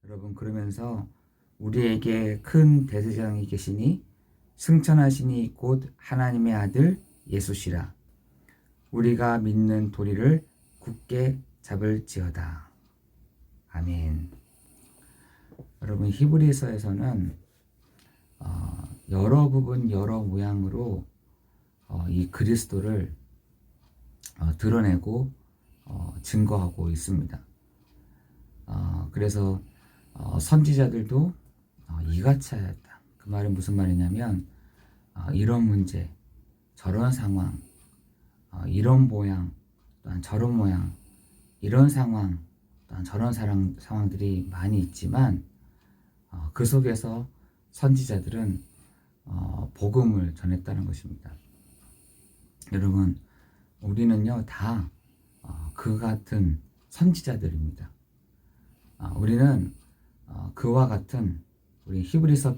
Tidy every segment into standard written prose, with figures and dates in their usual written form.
여러분, 그러면서 우리에게 큰 대제사장이 계시니 승천하시니 곧 하나님의 아들 예수시라. 우리가 믿는 도리를 굳게 잡을지어다. 아멘. 여러분, 히브리서에서는 여러 부분 여러 모양으로 이 그리스도를 드러내고 증거하고 있습니다. 그래서 선지자들도 이같이 하였다. 그 말은 무슨 말이냐면 이런 문제, 저런 상황, 이런 모양, 또한 저런 모양, 이런 상황, 또한 저런 상황들이 많이 있지만 그 속에서 선지자들은 복음을 전했다는 것입니다. 여러분, 우리는요 다 그 같은 선지자들입니다. 우리는 그와 같은 우리 히브리서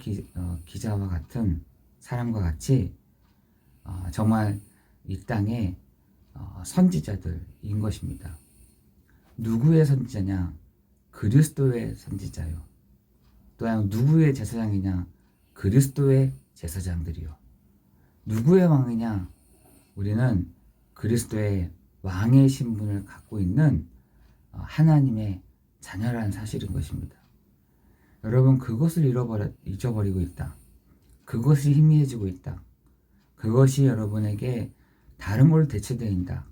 기자와 같은 사람과 같이 정말 이 땅의 선지자들인 것입니다. 누구의 선지자냐? 그리스도의 선지자요. 또한 누구의 제사장이냐? 그리스도의 제사장들이요. 누구의 왕이냐? 우리는 그리스도의 왕의 신분을 갖고 있는 하나님의 자녀라는 사실인 것입니다. 여러분, 그것을 잊어버리고 있다. 그것이 희미해지고 있다. 그것이 여러분에게 다른 걸로 대체된다.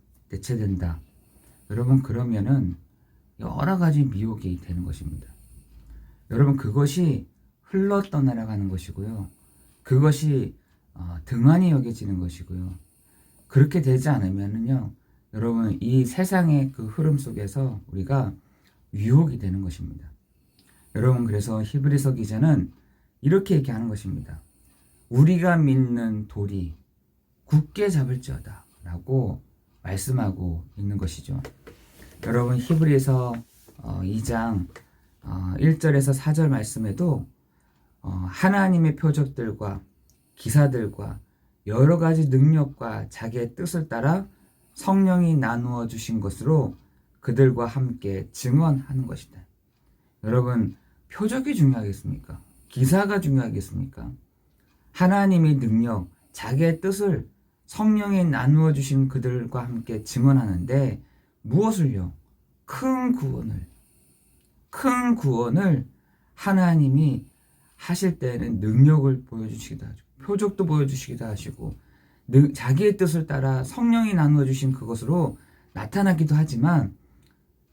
여러분, 그러면은 여러 가지 미혹이 되는 것입니다. 여러분, 그것이 흘러 떠나가는 것이고요. 그것이 등한히 여겨지는 것이고요. 그렇게 되지 않으면은요, 여러분, 이 세상의 그 흐름 속에서 우리가 유혹이 되는 것입니다. 여러분, 그래서 히브리서 기자는 이렇게 얘기하는 것입니다. 우리가 믿는 도리 굳게 잡을지어다 라고 말씀하고 있는 것이죠. 여러분, 히브리서 2장 1절에서 4절 말씀에도 하나님의 표적들과 기사들과 여러 가지 능력과 자기의 뜻을 따라 성령이 나누어 주신 것으로 그들과 함께 증언하는 것이다. 여러분, 표적이 중요하겠습니까? 기사가 중요하겠습니까? 하나님의 능력, 자기의 뜻을 성령이 나누어 주신 그들과 함께 증언하는데 무엇을요? 큰 구원을 하나님이 하실 때는 능력을 보여주시기도 하죠. 표적도 보여주시기도 하시고 자기의 뜻을 따라 성령이 나누어 주신 그것으로 나타나기도 하지만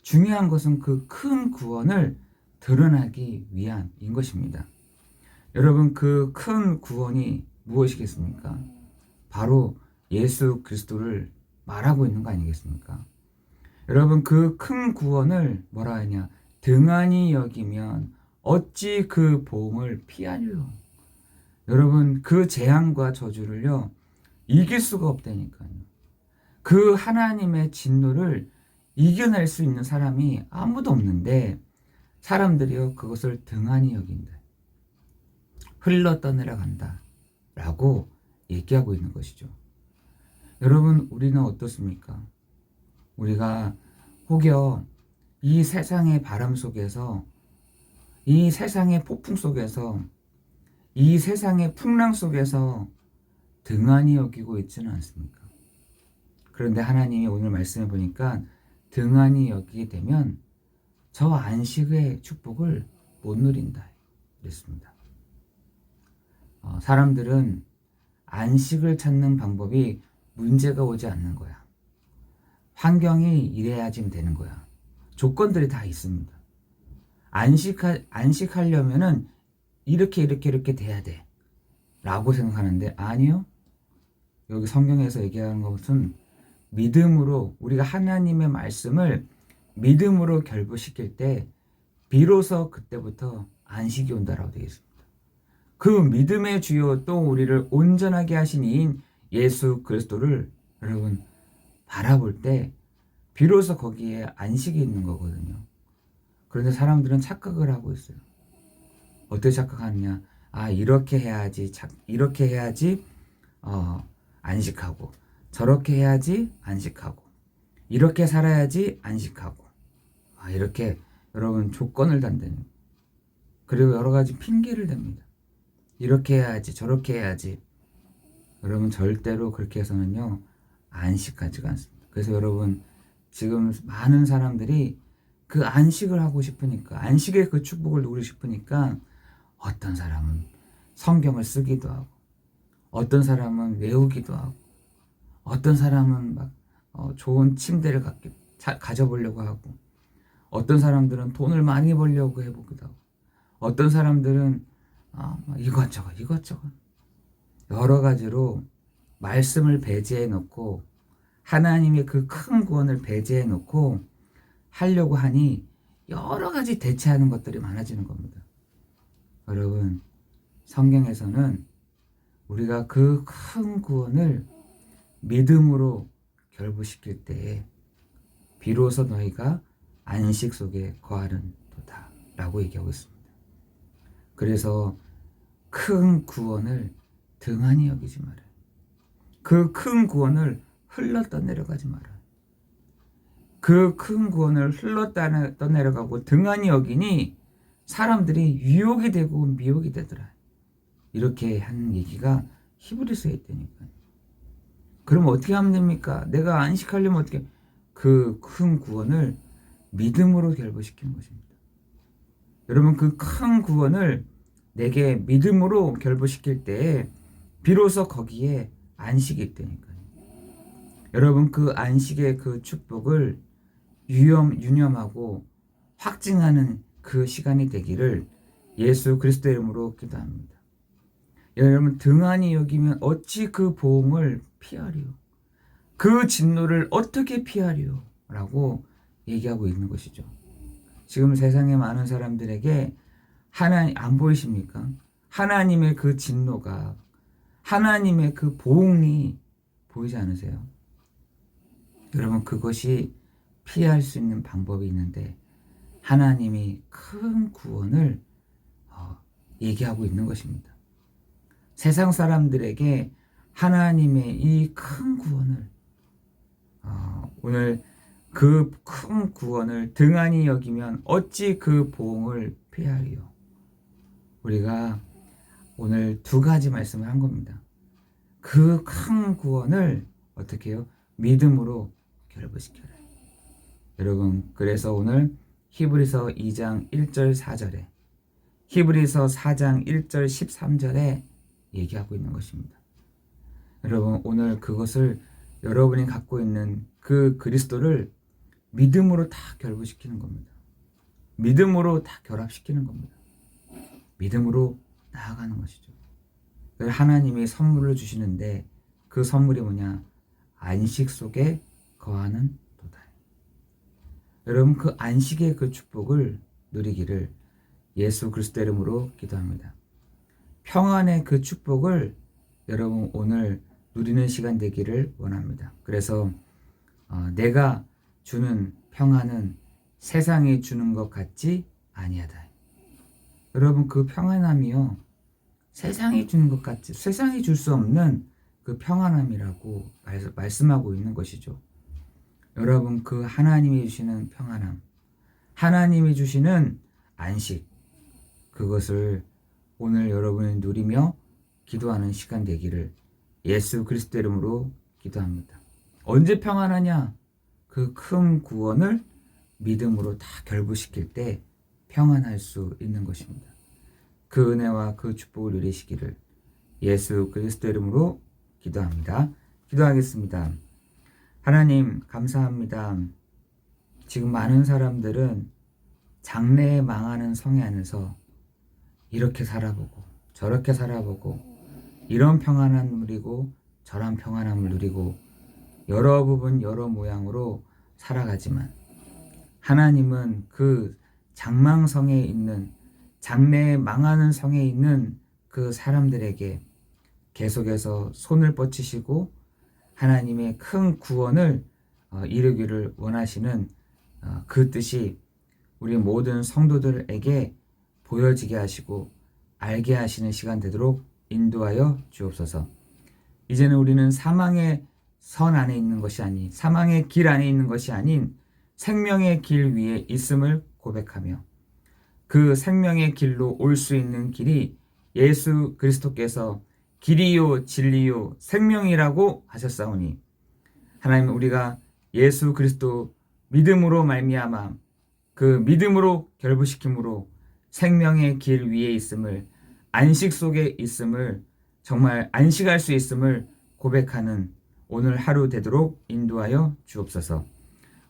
중요한 것은 그 큰 구원을 드러나기 위함인 것입니다. 여러분, 그 큰 구원이 무엇이겠습니까? 바로 예수 그리스도를 말하고 있는 거 아니겠습니까? 여러분, 그 큰 구원을 뭐라 하냐? 등한히 여기면 어찌 그 보응을 피하리요? 여러분, 그 재앙과 저주를요 이길 수가 없다니까요. 그 하나님의 진노를 이겨낼 수 있는 사람이 아무도 없는데 사람들이요 그것을 등한히 여긴다. 흘러 떠내려간다 라고 얘기하고 있는 것이죠. 여러분, 우리는 어떻습니까? 우리가 혹여 이 세상의 바람 속에서, 이 세상의 폭풍 속에서, 이 세상의 풍랑 속에서 등한히 여기고 있지는 않습니까? 그런데 하나님이 오늘 말씀해 보니까 등한히 여기게 되면 저 안식의 축복을 못 누린다 그랬습니다. 사람들은 안식을 찾는 방법이 문제가 오지 않는 거야. 환경이 이래야지 되는 거야. 조건들이 다 있습니다. 안식하려면은 이렇게 돼야 돼 라고 생각하는데 아니요. 여기 성경에서 얘기하는 것은 믿음으로, 우리가 하나님의 말씀을 믿음으로 결부시킬 때 비로소 그때부터 안식이 온다라고 되어 있습니다. 그 믿음의 주요 또 우리를 온전하게 하신 이인 예수 그리스도를 여러분 바라볼 때 비로소 거기에 안식이 있는 거거든요. 그런데 사람들은 착각을 하고 있어요. 어떻게 착각하느냐? 이렇게 해야지 안식하고, 저렇게 해야지 안식하고, 이렇게 살아야지 안식하고, 이렇게 여러분 조건을 단다는, 그리고 여러 가지 핑계를 댑니다. 이렇게 해야지, 저렇게 해야지. 여러분 절대로 그렇게 해서는요 안식하지가 않습니다. 그래서 여러분 지금 많은 사람들이 그 안식을 하고 싶으니까, 안식의 그 축복을 누리고 싶으니까 어떤 사람은 성경을 쓰기도 하고, 어떤 사람은 외우기도 하고, 어떤 사람은 막 좋은 침대를 가져보려고 하고, 어떤 사람들은 돈을 많이 벌려고 해보기도 하고, 어떤 사람들은 이것저것 여러 가지로 말씀을 배제해 놓고 하나님의 그 큰 구원을 배제해 놓고 하려고 하니 여러 가지 대체하는 것들이 많아지는 겁니다. 여러분, 성경에서는 우리가 그 큰 구원을 믿음으로 결부시킬 때에 비로소 너희가 안식 속에 거하는 도다 라고 얘기하고 있습니다. 그래서 큰 구원을 등한히 여기지 말아요. 그 큰 구원을 흘러 떠내려가지 말아요. 그 큰 구원을 흘러 떠내려가고 등한히 여기니 사람들이 유혹이 되고 미혹이 되더라. 이렇게 하는 얘기가 히브리서에 있다니까요. 그럼 어떻게 하면 됩니까? 내가 안식하려면 어떻게? 그 큰 구원을 믿음으로 결부시키는 것입니다. 여러분, 그 큰 구원을 내게 믿음으로 결부시킬 때 비로소 거기에 안식이 있다니까요. 여러분, 그 안식의 그 축복을 유념하고 확증하는 그 시간이 되기를 예수 그리스도의 이름으로 기도합니다. 여러분, 등한히 여기면 어찌 그 보응을 피하리요? 그 진노를 어떻게 피하리요? 라고 얘기하고 있는 것이죠. 지금 세상에 많은 사람들에게 하나님 안 보이십니까? 하나님의 그 진노가, 하나님의 그 보응이 보이지 않으세요? 여러분, 그것이 피할 수 있는 방법이 있는데 하나님이 큰 구원을 얘기하고 있는 것입니다. 세상 사람들에게 하나님의 이 큰 구원을 오늘 그 큰 구원을 등한히 여기면 어찌 그 보응을 피하리요? 우리가 오늘 두 가지 말씀을 한 겁니다. 그 큰 구원을 어떻게 해요? 믿음으로 결부시켜라. 여러분, 그래서 오늘 히브리서 2장 1절 4절에 히브리서 4장 1절 13절에 얘기하고 있는 것입니다. 여러분, 오늘 그것을 여러분이 갖고 있는 그 그리스도를 믿음으로 다 결부시키는 겁니다. 믿음으로 다 결합시키는 겁니다. 믿음으로 나아가는 것이죠. 하나님이 선물을 주시는데 그 선물이 뭐냐? 안식 속에 거하는 도다. 여러분, 그 안식의 그 축복을 누리기를 예수 그리스도 이름으로 기도합니다. 평안의 그 축복을 여러분 오늘 누리는 시간 되기를 원합니다. 그래서 내가 주는 평안은 세상이 주는 것 같지 아니하다. 여러분, 그 평안함이요, 세상이 주는 것 같지, 세상이 줄 수 없는 그 평안함이라고 말씀하고 있는 것이죠. 여러분, 그 하나님이 주시는 평안함, 하나님이 주시는 안식, 그것을 오늘 여러분이 누리며 기도하는 시간 되기를 예수 그리스도 이름으로 기도합니다. 언제 평안하냐? 그 큰 구원을 믿음으로 다 결부시킬 때 평안할 수 있는 것입니다. 그 은혜와 그 축복을 누리시기를 예수 그리스도 이름으로 기도합니다. 기도하겠습니다. 하나님, 감사합니다. 지금 많은 사람들은 장래에 망하는 성에 안에서 이렇게 살아보고 저렇게 살아보고 이런 평안함을 누리고 저런 평안함을 누리고 여러 부분 여러 모양으로 살아가지만 하나님은 그 장망성에 있는, 장래에 망하는 성에 있는 그 사람들에게 계속해서 손을 뻗치시고 하나님의 큰 구원을 이루기를 원하시는 그 뜻이 우리 모든 성도들에게 보여지게 하시고 알게 하시는 시간 되도록 인도하여 주옵소서. 이제는 우리는 사망의 선 안에 있는 것이 아닌, 사망의 길 안에 있는 것이 아닌 생명의 길 위에 있음을 고백하며 그 생명의 길로 올 수 있는 길이 예수 그리스도께서 길이요 진리요 생명이라고 하셨사오니 하나님 우리가 예수 그리스도 믿음으로 말미암아 그 믿음으로 결부시킴으로 생명의 길 위에 있음을 안식 속에 있음을 정말 안식할 수 있음을 고백하는 오늘 하루 되도록 인도하여 주옵소서.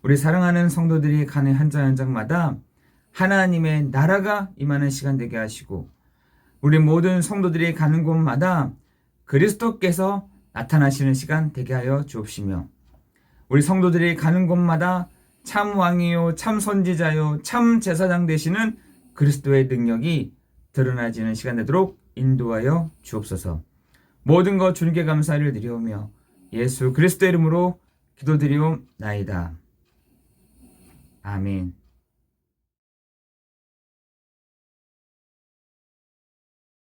우리 사랑하는 성도들이 가는 현장 현장마다 하나님의 나라가 임하는 시간 되게 하시고 우리 모든 성도들이 가는 곳마다 그리스도께서 나타나시는 시간 되게 하여 주옵시며 우리 성도들이 가는 곳마다 참 왕이요 참 선지자요 참 제사장 되시는 그리스도의 능력이 드러나지는 시간 되도록 인도하여 주옵소서. 모든 것 주님께 감사를 드리오며 예수 그리스도 이름으로 기도드리옵나이다. 아멘.